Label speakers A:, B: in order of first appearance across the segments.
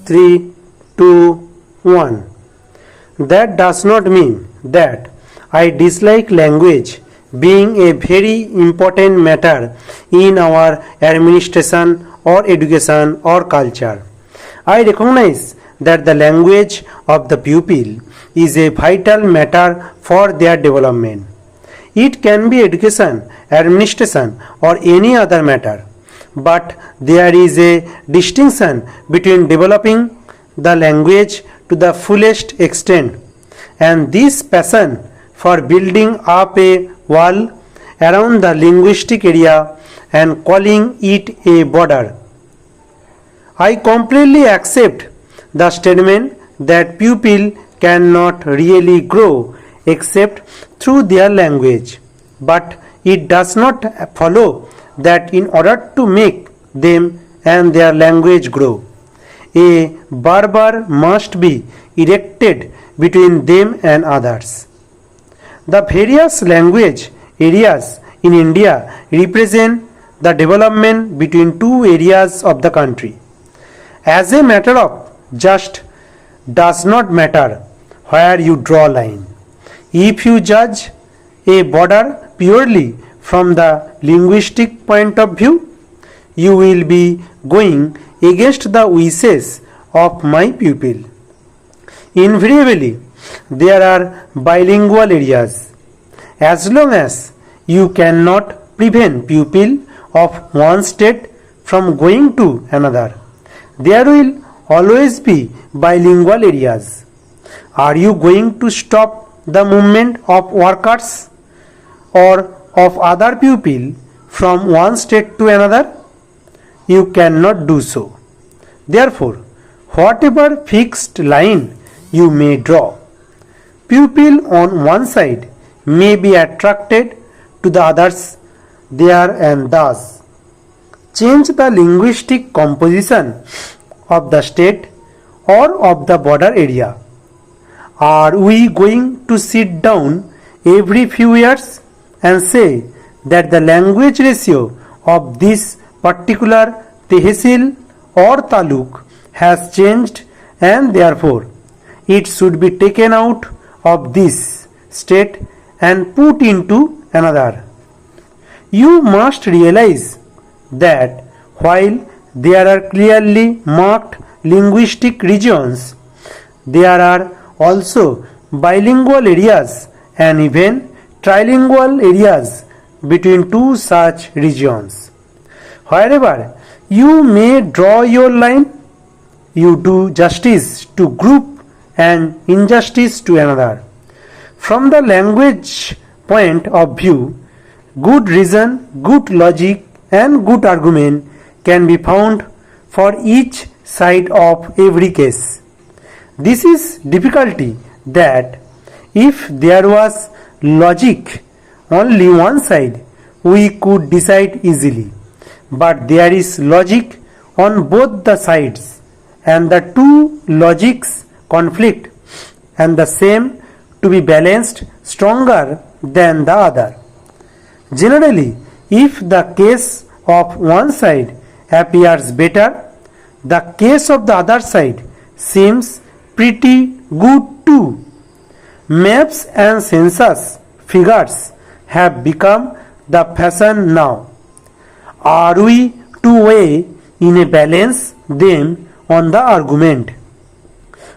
A: 3, 2, 1. That does not mean that I dislike language being a very important matter in our administration or education or culture. I recognize that the language of the pupil is a vital matter for their development. It can be education, administration, or any other matter. But there is a distinction between developing the language to the fullest extent and this passion for building up a wall around the linguistic area and calling it a border. I completely accept the statement that pupil cannot really grow except through their language, but it does not follow that in order to make them and their language grow, a barrier must be erected between them and others. The various language areas in India represent the development between two areas of the country. As a matter of just does not matter where you draw line. If you judge a border purely from the linguistic point of view, you will be going against the wishes of my pupil. Invariably, there are bilingual areas. As long as you cannot prevent pupil of one state from going to another, there will always be bilingual areas. Are you going to stop the movement of workers or of other pupil from one state to another? You cannot do so. Therefore, whatever fixed line you may draw, pupil on one side may be attracted to the others there and thus change the linguistic composition of the state or of the border area. Are we going to sit down every few years and say that the language ratio of this particular tehsil or taluk has changed and therefore it should be taken out of this state and put into another? You must realize that while there are clearly marked linguistic regions, there are also bilingual areas and even trilingual areas between two such regions. Wherever you may draw your line, you do justice to group and injustice to another. From the language point of view, good reason, good logic and good argument can be found for each side of every case. This is difficulty that if there was logic only one side, we could decide easily. But there is logic on both the sides and the two logics conflict and the same to be balanced stronger than the other. Generally, if the case of one side appears better, the case of the other side seems pretty good too. Maps and census figures have become the fashion now. Are we to weigh in a balance them on the argument?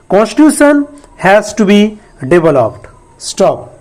A: Constitution has to be developed. Stop.